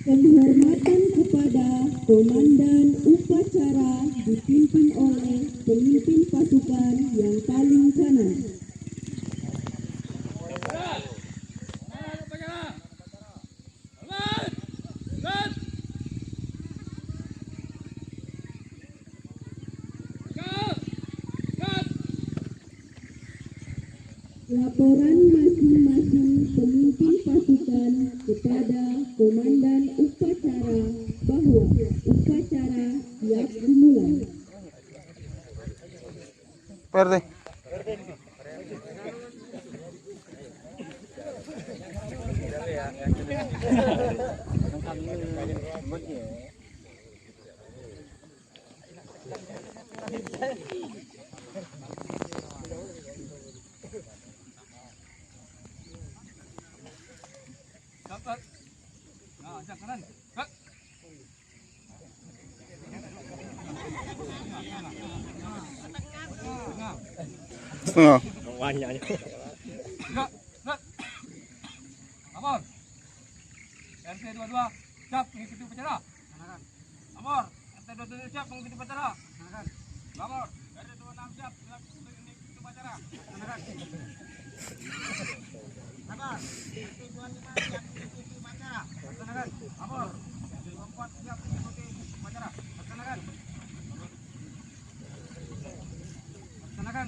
Penghormatan kepada Komandan Upacara dipimpin oleh pemimpin pasukan yang paling kanan. Laporan masing-masing pemimpin pasukan kepada Komandan Upacara bahwa upacara siap dimulai. PRT. Setengah. Banyaknya. Amor. RT 22 siap mengikuti upacara. Amor, RT 27 siap mengikuti upacara. Amor, RT 26 siap mengikuti upacara. Amor, RT 25 siap mengikuti upacara. Amor, 24 siap mengikuti upacara. Laksanakan. Laksanakan.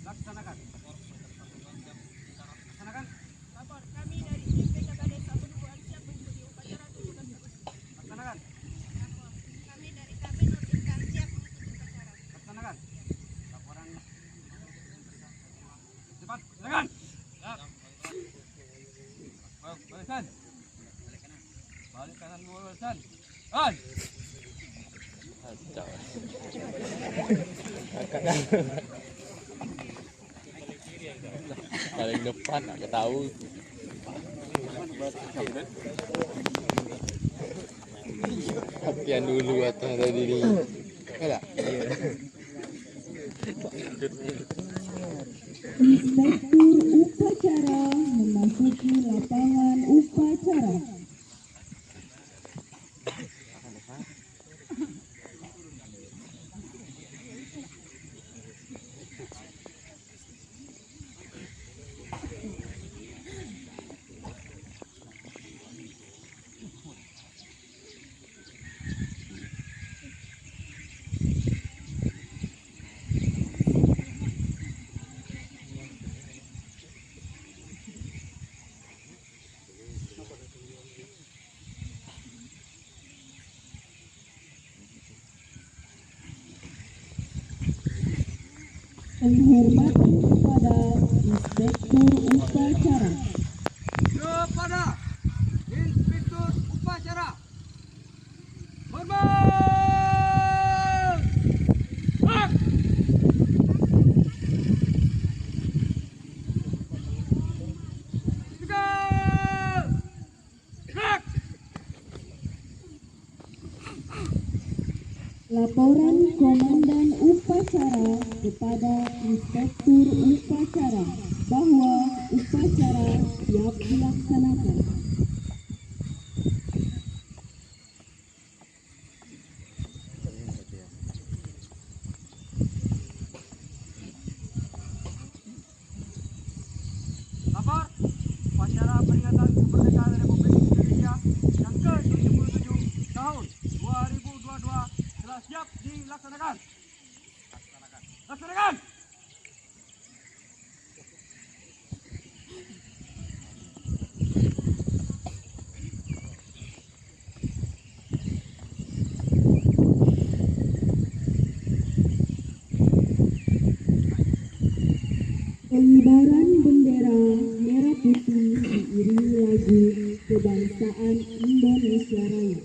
Laksanakan. Laksanakan. Lapor, kami dari tim PKKD Sabunuan siap mengikuti upacara tujuan tersebut. Laksanakan. Lapor, kami dari KB Notinkan siap mengikuti upacara. Laksanakan. Laporan. Cepat, silakan. Siap. Barisan. Balik kanan dua barisan. On. Paling depan aku tahu. Latihan dulu atau tadi ini. Enggak. Inspektur upacara memasuki lapangan upacara. Penghormatan kepada Inspektur Upacara. Kepada Inspektur Upacara. Hormat. Hak. Tegak. Hak. Laporan Komandan Upacara kepada Inspektur Upacara bahwa upacara siap dilaksanakan. Lapor, upacara peringatan kemerdekaan Republik Indonesia yang ke-77 tahun 2022 telah siap dilaksanakan. Laksanakan. Pengibaran bendera merah putih diiringi lagu kebangsaan Indonesia Raya.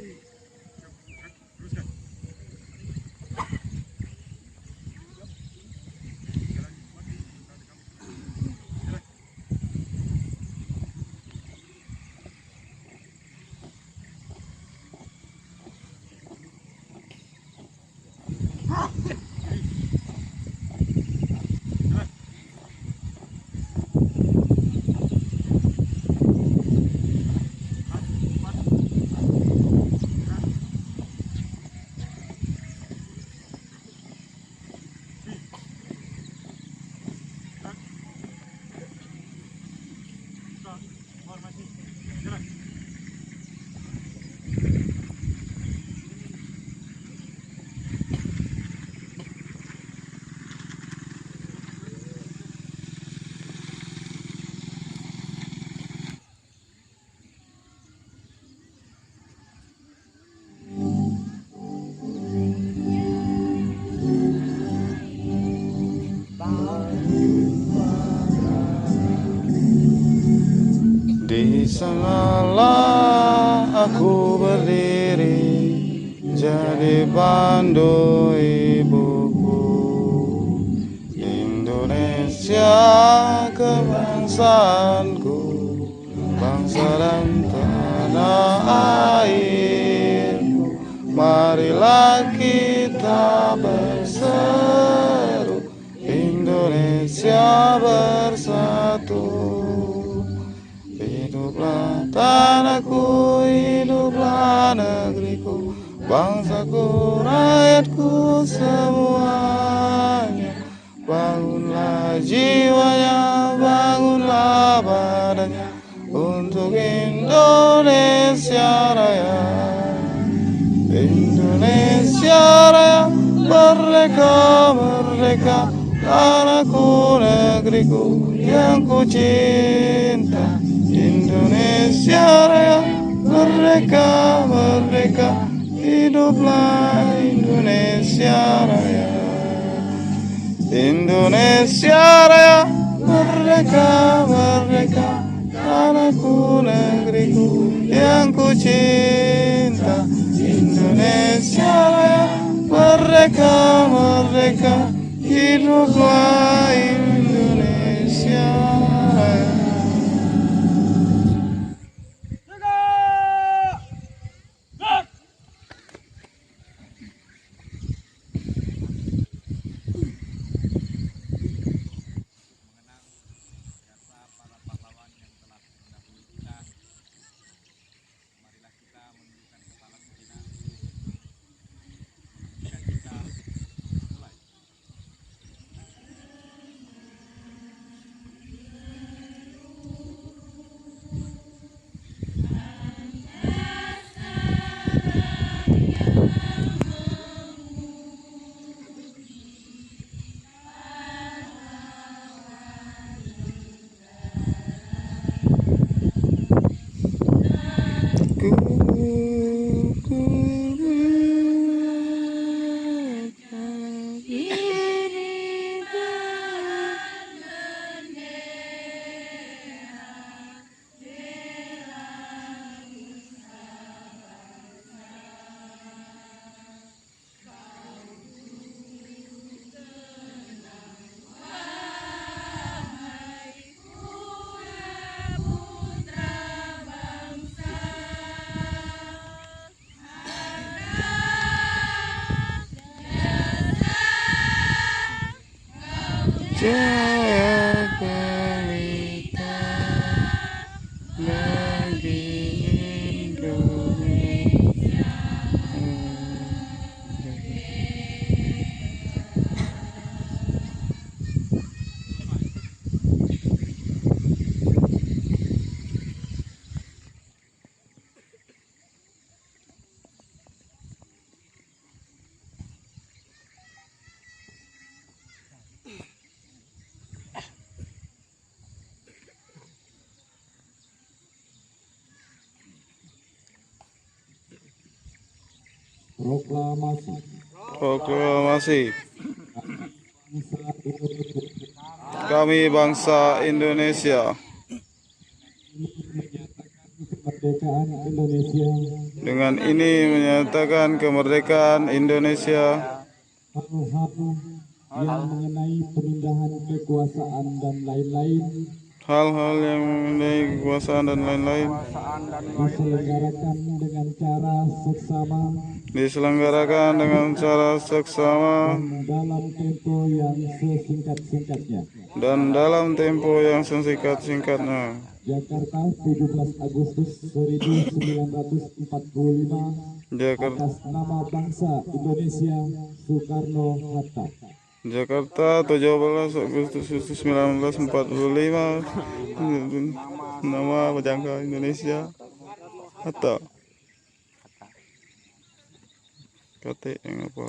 Di sanalah aku berdiri, jadi pandu ibuku. Indonesia kebangsaanku, bangsa dan tanah airku. Marilah kita berseru, Indonesia bersatu. Hiduplah tanahku, hiduplah negeriku, bangsaku, rakyatku semuanya. Bangunlah jiwanya, bangunlah badannya, untuk Indonesia Raya. Indonesia Raya, merdeka, merdeka, tanahku, negeriku yang ku cinta. Indonesia Raya, merdeka, merdeka, hiduplah Indonesia Raya. Indonesia Raya, merdeka, merdeka, tanahku, negeriku yang ku cinta. Indonesia Raya, merdeka, merdeka, hiduplah Indonesia Raya. Jaya pelita bagi Indonesia. Proklamasi Proklamasi. Kami bangsa Indonesia kemerdekaan Indonesia. dengan ini menyatakan kemerdekaan Indonesia. Hal-hal yang mengenai pemindahan kekuasaan dan lain-lain Hal-hal yang mengenai kekuasaan dan lain-lain diselenggarakan dengan cara seksama dalam tempo yang sesingkat-singkatnya. dan dalam tempo yang sesingkat-singkatnya. Jakarta, 17 Agustus 1945. Jakarta, Atas nama bangsa Indonesia, Soekarno-Hatta. Jakarta, 17 Agustus 1945. Nama bajangka Indonesia atau kate yang apa?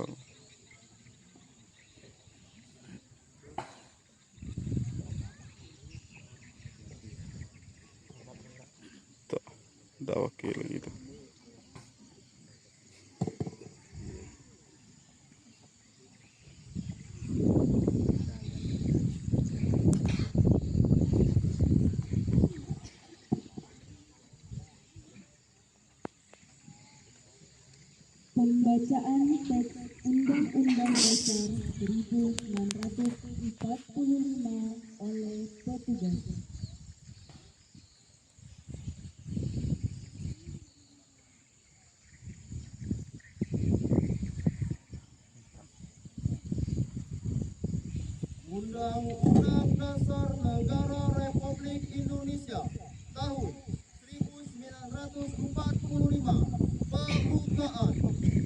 Tuh, ada wakil gitu. Pembacaan teks Undang-Undang Dasar 1945 oleh petugas. Undang-Undang Dasar Negara Republik Indonesia tahun 1945 pembukaan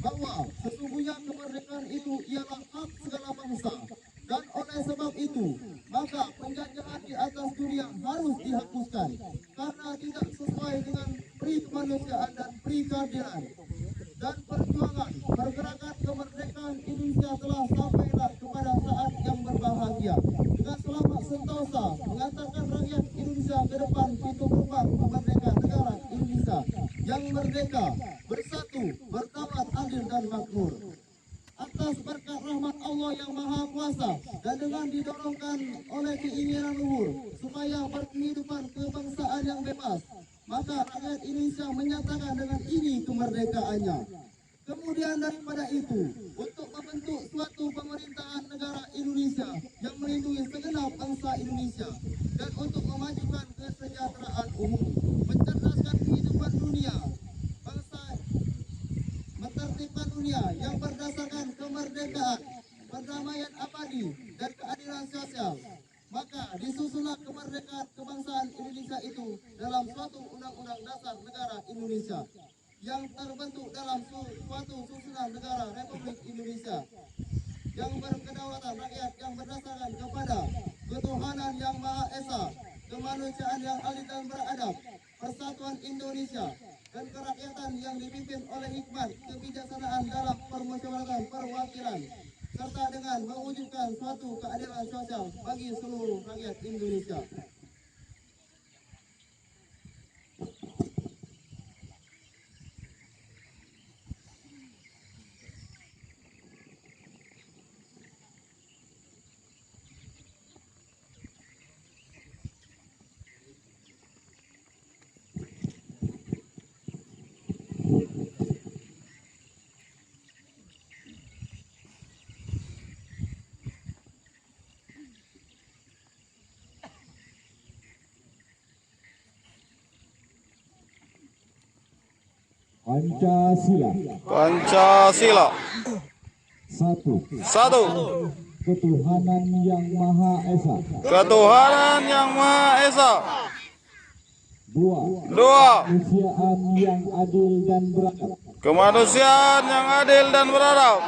bahwa sesungguhnya kemerdekaan itu ialah hak segala bangsa, dan oleh sebab itu maka penjajahan di atas dunia harus dihapuskan karena tidak sesuai dengan pri kemanusiaan dan pri keadilan. Dan perjuangan pergerakan kemerdekaan Indonesia telah sampailah kepada saat yang berbahagia dengan selamat sentosa mengantarkan rakyat Indonesia ke depan pintu gerbang kemerdekaan negara Indonesia yang merdeka, bersatu, berdaulat, adil dan makmur. Atas berkat rahmat Allah yang Maha Kuasa dan dengan didorongkan oleh keinginan luhur supaya berkehidupan kebangsaan yang bebas, maka rakyat Indonesia menyatakan dengan ini kemerdekaannya. Kemudian daripada itu, untuk membentuk suatu pemerintahan negara Indonesia yang melindungi segenap bangsa Indonesia dan untuk memajukan kesejahteraan umum, mencerdaskan kehidupan dunia, bangsa, menertibkan dunia yang berdasarkan kemerdekaan, perdamaian abadi dan keadilan sosial. Maka disusunlah kemerdekaan kebangsaan Indonesia itu dalam suatu undang-undang dasar negara Indonesia yang terbentuk dalam suatu susunan negara Republik Indonesia yang berkedaulatan rakyat yang berdasarkan kepada ketuhanan yang Maha Esa, kemanusiaan yang adil dan beradab, persatuan Indonesia, dan kerakyatan yang dipimpin oleh hikmat kebijaksanaan dalam permusyawaratan perwakilan, serta dengan mewujudkan suatu keadilan sosial bagi seluruh rakyat Indonesia. Pancasila. Pancasila. Satu. Satu. Ketuhanan yang Maha Esa. Ketuhanan yang Maha Esa. Dua. Dua. Kemanusiaan yang adil dan beradab. Kemanusiaan yang adil dan beradab.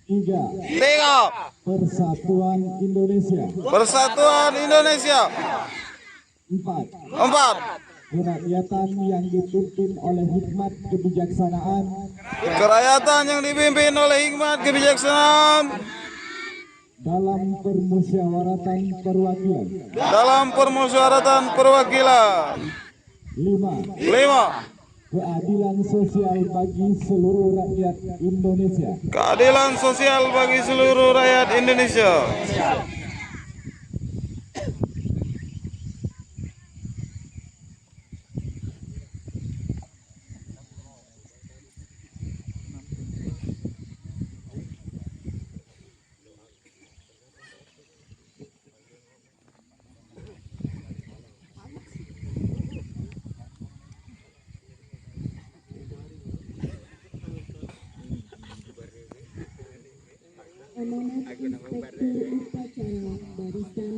Tiga. Tiga. Persatuan Indonesia. Persatuan Indonesia. Empat. Empat. Kerakyatan yang dipimpin oleh hikmat kebijaksanaan Kerakyatan yang dipimpin oleh hikmat kebijaksanaan dalam permusyawaratan perwakilan. dalam permusyawaratan perwakilan. Lima. Lima. Keadilan sosial bagi seluruh rakyat Indonesia. Keadilan sosial bagi seluruh rakyat Indonesia. Amanat Inspektur Upacara Barisan